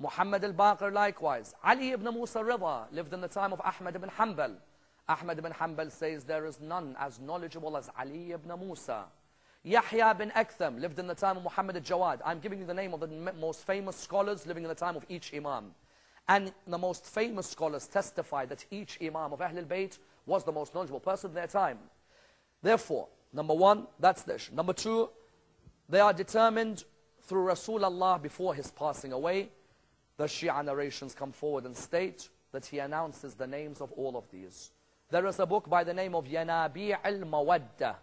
Muhammad al-Baqir likewise. Ali ibn Musa Rida lived in the time of Ahmad ibn Hanbal. Ahmad ibn Hanbal says there is none as knowledgeable as Ali ibn Musa. Yahya bin Aktham lived in the time of Muhammad al-Jawad. I'm giving you the name of the most famous scholars living in the time of each Imam. And the most famous scholars testify that each Imam of Ahlul Bayt was the most knowledgeable person in their time. Therefore, number one, that's this. Number two, they are determined through Rasulullah before his passing away. The Shia narrations come forward and state that he announces the names of all of these. There is a book by the name of Yanabi' al-Mawadda.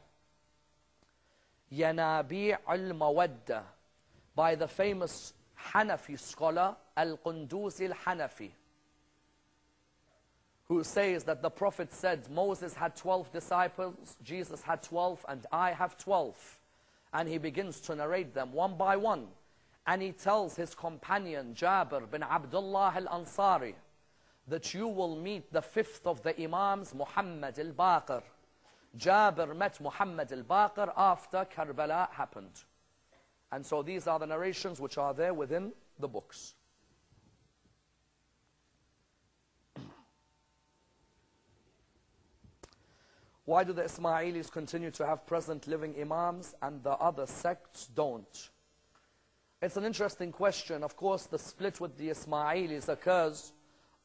Yanabi' al-Mawadda by the famous Hanafi scholar Al-Qunduzi al-Hanafi, who says that the Prophet said Moses had 12 disciples, Jesus had 12, and I have 12. And he begins to narrate them one by one. And he tells his companion Jabir bin Abdullah al-Ansari that you will meet the fifth of the Imams, Muhammad al-Baqir. Jabir met Muhammad al-Baqir after Karbala happened. And so these are the narrations which are there within the books. Why do the Ismailis continue to have present living Imams and the other sects don't? It's an interesting question. Of course, the split with the Ismailis occurs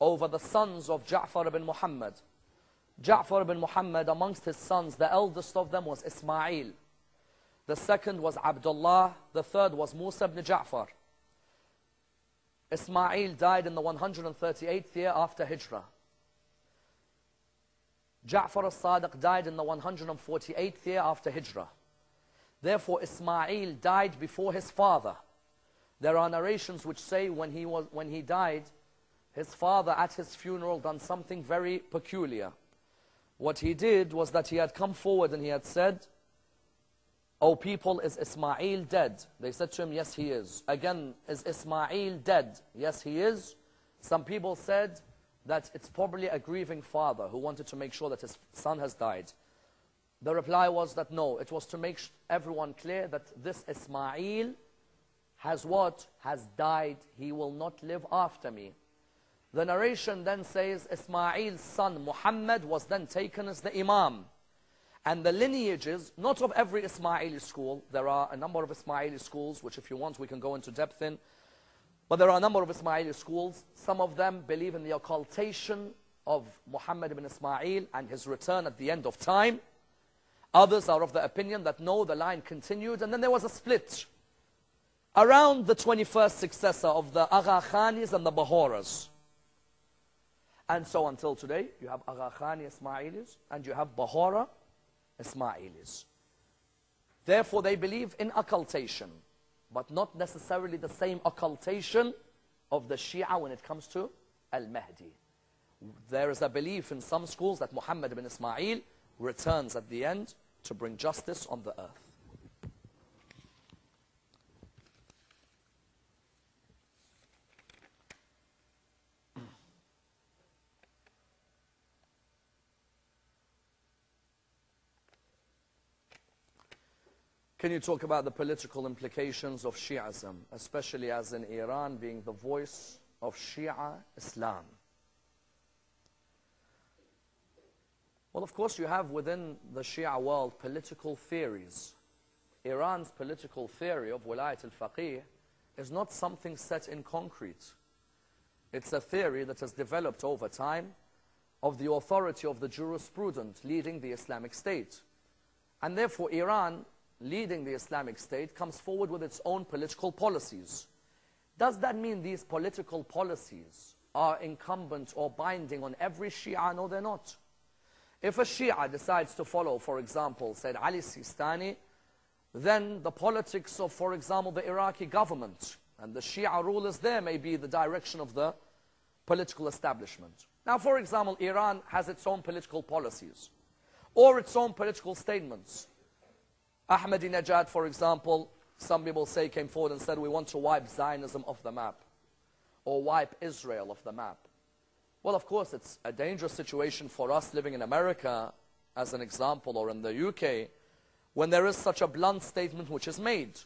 over the sons of Ja'far ibn Muhammad. Ja'far ibn Muhammad, amongst his sons, the eldest of them was Ismail. The second was Abdullah. The third was Musa ibn Ja'far. Ismail died in the 138th year after Hijrah. Ja'far al-Sadiq died in the 148th year after Hijrah. Therefore, Ismail died before his father. There are narrations which say when he died, his father at his funeral done something very peculiar. What he did was that he had come forward and he had said, "O people, is Ismail dead?" They said to him, "Yes, he is." Again, "Is Ismail dead?" "Yes, he is." Some people said that it's probably a grieving father who wanted to make sure that his son has died. The reply was that no, it was to make everyone clear that this Ismail has what? Has died. He will not live after me. The narration then says Ismail's son Muhammad was then taken as the Imam. And the lineages, not of every Ismaili school, there are a number of Ismaili schools, which if you want we can go into depth in, but there are a number of Ismaili schools. Some of them believe in the occultation of Muhammad ibn Ismail and his return at the end of time. Others are of the opinion that no, the line continued, and then there was a split around the 21st successor of the Agha Khanis and the Bahoras. And so until today, you have Agha Khani Ismailis and you have Bahora Ismailis. Therefore, they believe in occultation, but not necessarily the same occultation of the Shia when it comes to Al-Mahdi. There is a belief in some schools that Muhammad ibn Ismail returns at the end to bring justice on the earth. Can you talk about the political implications of Shi'ism, especially as in Iran being the voice of Shia Islam? Well, of course, you have within the Shia world political theories. Iran's political theory of Wilayat al-Faqih is not something set in concrete. It's a theory that has developed over time of the authority of the jurisprudent leading the Islamic State. And therefore, Iran, leading the Islamic State, comes forward with its own political policies. Does that mean these political policies are incumbent or binding on every Shia? No, they're not. If a Shia decides to follow, for example, Sayyid Ali Sistani, then the politics of, for example, the Iraqi government and the Shia rulers there may be the direction of the political establishment. Now, for example, Iran has its own political policies or its own political statements. Ahmadinejad, for example, some people say came forward and said we want to wipe Zionism off the map or wipe Israel off the map. Well, of course, it's a dangerous situation for us living in America, as an example, or in the UK, when there is such a blunt statement which is made.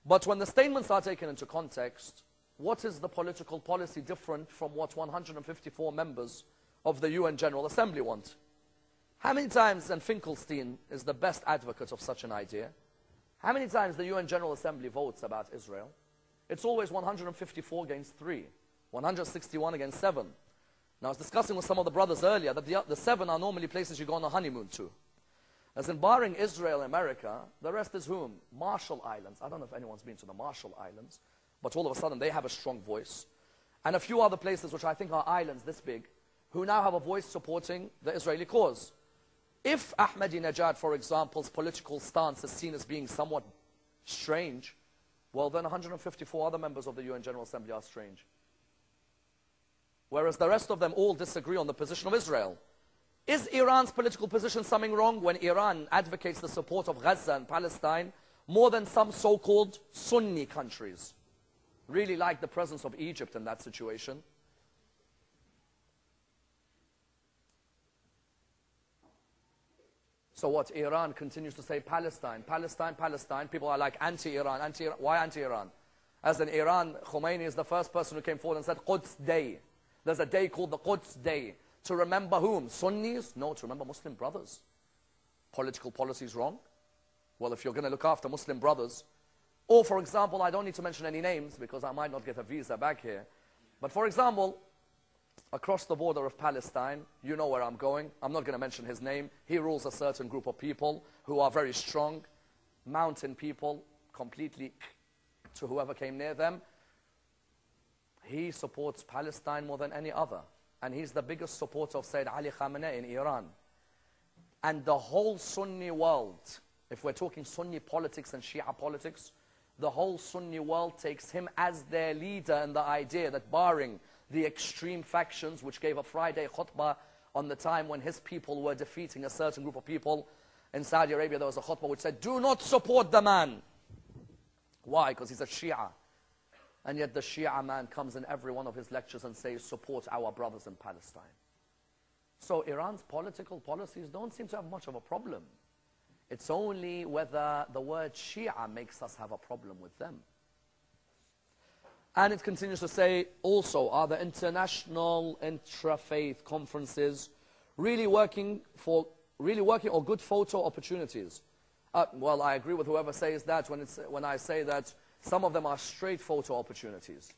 But when the statements are taken into context, what is the political policy different from what 154 members of the UN General Assembly want? How many times, and Finkelstein is the best advocate of such an idea, how many times the UN General Assembly votes about Israel? It's always 154 against 3, 161 against 7. Now, I was discussing with some of the brothers earlier that the 7 are normally places you go on a honeymoon to. As in, barring Israel and America, the rest is whom? Marshall Islands. I don't know if anyone's been to the Marshall Islands, but all of a sudden they have a strong voice. And a few other places which I think are islands this big, who now have a voice supporting the Israeli cause. If Ahmadinejad, for example's political stance is seen as being somewhat strange, well then 154 other members of the UN General Assembly are strange. Whereas the rest of them all disagree on the position of Israel. Is Iran's political position something wrong when Iran advocates the support of Gaza and Palestine more than some so-called Sunni countries? Really like the presence of Egypt in that situation. So what, Iran continues to say Palestine, Palestine, Palestine. People are like anti-Iran, anti-Iran. Why anti-Iran? As in Iran, Khomeini is the first person who came forward and said Quds Day. There's a day called the Quds Day. To remember whom? Sunnis? No, to remember Muslim brothers. Political policy is wrong. Well, if you're going to look after Muslim brothers, or for example, I don't need to mention any names because I might not get a visa back here. But for example, across the border of Palestine, you know where I'm going. I'm not going to mention his name. He rules a certain group of people who are very strong, mountain people, completely to whoever came near them. He supports Palestine more than any other. And he's the biggest supporter of Sayyid Ali Khamenei in Iran. And the whole Sunni world, if we're talking Sunni politics and Shia politics, the whole Sunni world takes him as their leader in the idea that barring the extreme factions which gave a Friday khutbah on the time when his people were defeating a certain group of people in Saudi Arabia, there was a khutbah which said, do not support the man. Why? Because he's a Shia. And yet the Shia man comes in every one of his lectures and says, support our brothers in Palestine. So Iran's political policies don't seem to have much of a problem. It's only whether the word Shia makes us have a problem with them. And it continues to say, also, are the international intra-faith conferences really working or good photo opportunities? Well, I agree with whoever says that when I say that some of them are straight photo opportunities.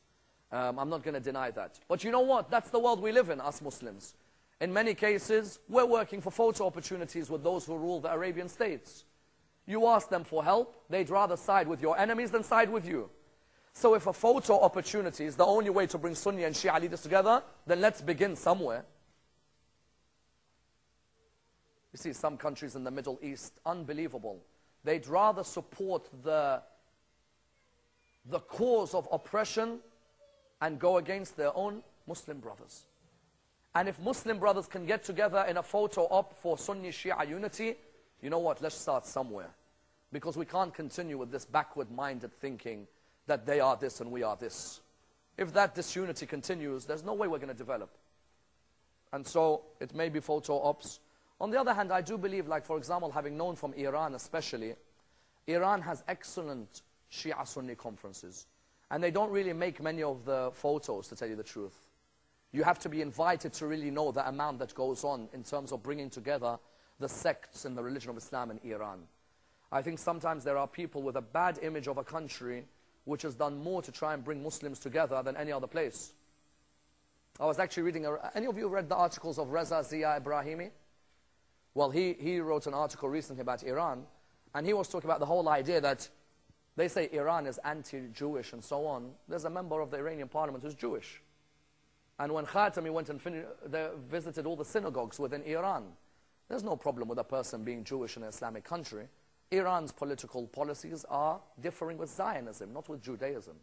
I'm not going to deny that. But you know what? That's the world we live in, us Muslims. In many cases, we're working for photo opportunities with those who rule the Arabian states. You ask them for help, they'd rather side with your enemies than side with you. So if a photo opportunity is the only way to bring Sunni and Shia leaders together, then let's begin somewhere. You see, some countries in the Middle East, unbelievable. They'd rather support the cause of oppression and go against their own Muslim brothers. And if Muslim brothers can get together in a photo op for Sunni Shia unity, you know what, let's start somewhere. Because we can't continue with this backward-minded thinking that they are this and we are this. If that disunity continues, there's no way we're going to develop. And so, it may be photo ops. On the other hand, I do believe, like for example, having known from Iran especially, Iran has excellent Shia Sunni conferences. And they don't really make many of the photos, to tell you the truth. You have to be invited to really know the amount that goes on in terms of bringing together the sects in the religion of Islam in Iran. I think sometimes there are people with a bad image of a country which has done more to try and bring Muslims together than any other place. I was actually reading, any of you read the articles of Reza Zia Ibrahimi? Well, he wrote an article recently about Iran, and he was talking about the whole idea that they say Iran is anti-Jewish and so on. There's a member of the Iranian parliament who's Jewish. And when Khatami went and visited all the synagogues within Iran, there's no problem with a person being Jewish in an Islamic country. Iran's political policies are differing with Zionism, not with Judaism.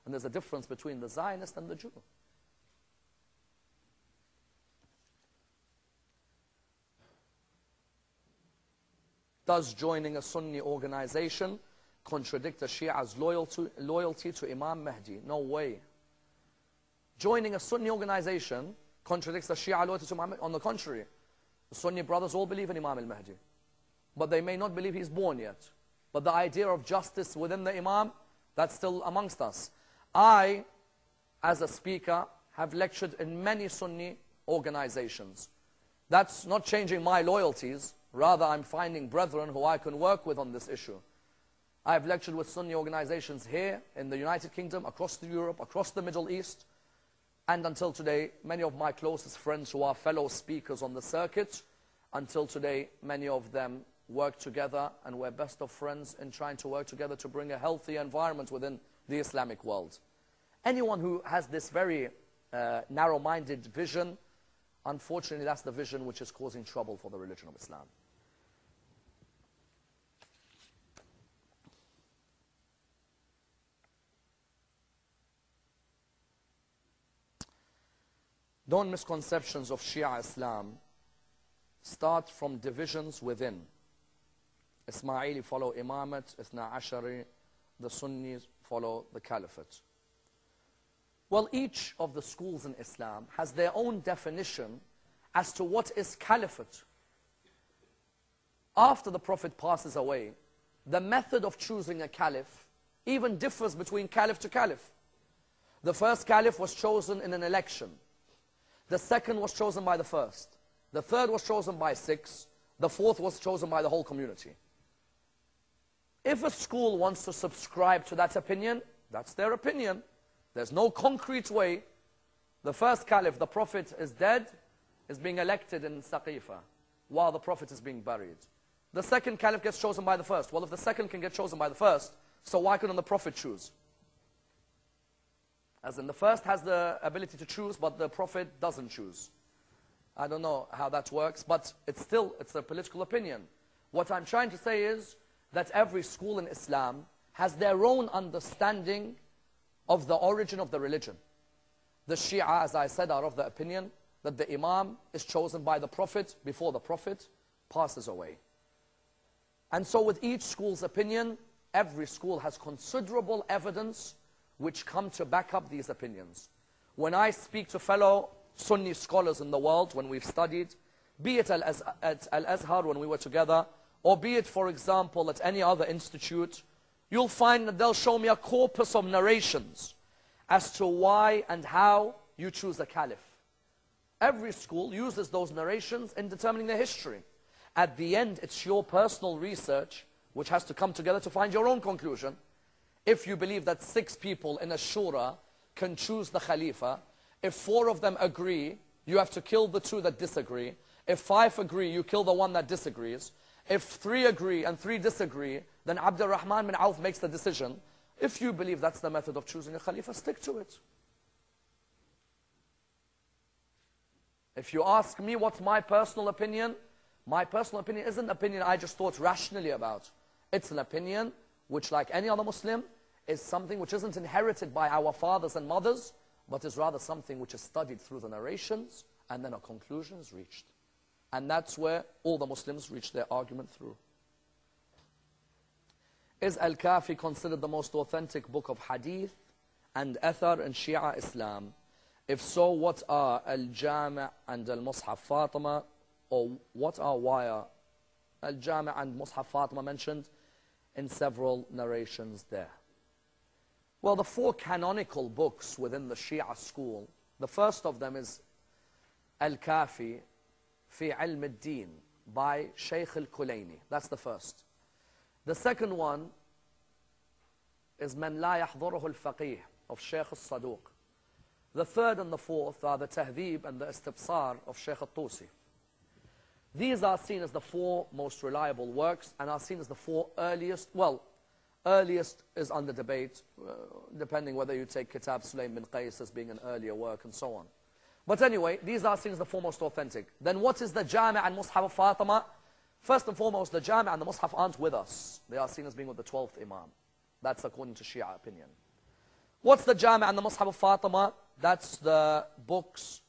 And there's a difference between the Zionist and the Jew. Does joining a Sunni organization contradict a Shia's loyalty to Imam Mahdi? No way. Joining a Sunni organization contradicts the Shia loyalty to Imam. On the contrary, the Sunni brothers all believe in Imam al-Mahdi. But they may not believe he's born yet. But the idea of justice within the Imam, that's still amongst us. I as a speaker, have lectured in many Sunni organizations. That's not changing my loyalties. Rather, I'm finding brethren who I can work with on this issue. I've lectured with Sunni organizations here in the United Kingdom, across Europe, across the Middle East. And until today, many of my closest friends who are fellow speakers on the circuit, until today, many of them work together, and we're best of friends in trying to work together to bring a healthy environment within the Islamic world. Anyone who has this very narrow-minded vision, unfortunately, that's the vision which is causing trouble for the religion of Islam. Known misconceptions of Shia Islam start from divisions within. Ismaili follow Imamat, Ithna Ashari, the Sunnis follow the Caliphate. Well, each of the schools in Islam has their own definition as to what is Caliphate. After the Prophet passes away, the method of choosing a Caliph even differs between Caliph to Caliph. The first Caliph was chosen in an election. The second was chosen by the first. The third was chosen by 6. The fourth was chosen by the whole community. If a school wants to subscribe to that opinion, that's their opinion. There's no concrete way. The first Caliph, the Prophet is dead, is being elected in Saqifa, while the Prophet is being buried. The second Caliph gets chosen by the first. Well, if the second can get chosen by the first, so why couldn't the Prophet choose? As in, the first has the ability to choose, but the Prophet doesn't choose. I don't know how that works, but it's a political opinion. What I'm trying to say is that every school in Islam has their own understanding of the origin of the religion. The Shia, as I said, are of the opinion that the Imam is chosen by the Prophet before the Prophet passes away. And so with each school's opinion, every school has considerable evidence which come to back up these opinions. When I speak to fellow Sunni scholars in the world, when we've studied, be it at Al-Azhar when we were together, or be it, for example, at any other institute, you'll find that they'll show me a corpus of narrations as to why and how you choose a caliph. Every school uses those narrations in determining the history. At the end, it's your personal research which has to come together to find your own conclusion. If you believe that 6 people in a shura can choose the Khalifa, if 4 of them agree, you have to kill the 2 that disagree. If 5 agree, you kill the 1 that disagrees. If 3 agree and 3 disagree, then Abdurrahman bin Auf makes the decision. If you believe that's the method of choosing a Khalifa, stick to it. If you ask me what's my personal opinion isn't an opinion I just thought rationally about. It's an opinion which, like any other Muslim, is something which isn't inherited by our fathers and mothers, but is rather something which is studied through the narrations, and then a conclusion is reached. And that's where all the Muslims reach their argument through. Is Al-Kafi considered the most authentic book of hadith and athar in Shia Islam? If so, what are Al-Jami' and Al-Mushaf Fatima, or what are why are Al-Jami' and Mushaf Fatima mentioned in several narrations there? Well, the 4 canonical books within the Shia school, the first of them is Al-Kafi fi Ilm al-Din by Shaykh al-Kulayni. That's the first. The second one is Man la yahduruhu al-Faqih of Shaykh al-Saduq. The third and the fourth are the Tahdhib and the Istibsar of Shaykh al-Tusi. These are seen as the 4 most reliable works and are seen as the 4 earliest. Well, earliest is under debate, depending whether you take Kitab Sulaym bin Qais as being an earlier work and so on. But anyway, these are seen as the 4 most authentic. Then what is the Jami' and Mushaf of Fatima? First and foremost, the Jami' and the Mushaf aren't with us. They are seen as being with the 12th Imam. That's according to Shia opinion. What's the Jami' and the Mushaf of Fatima? That's the books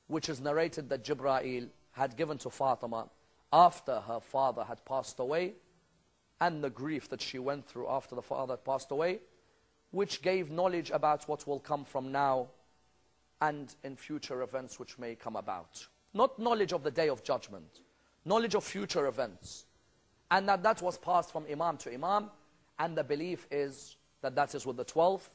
which is narrated that Jibreel had given to Fatima after her father had passed away, and the grief that she went through after the father had passed away, which gave knowledge about what will come from now and in future events which may come about. Not knowledge of the day of judgment, knowledge of future events. And that was passed from Imam to Imam, and the belief is that that is with the 12th,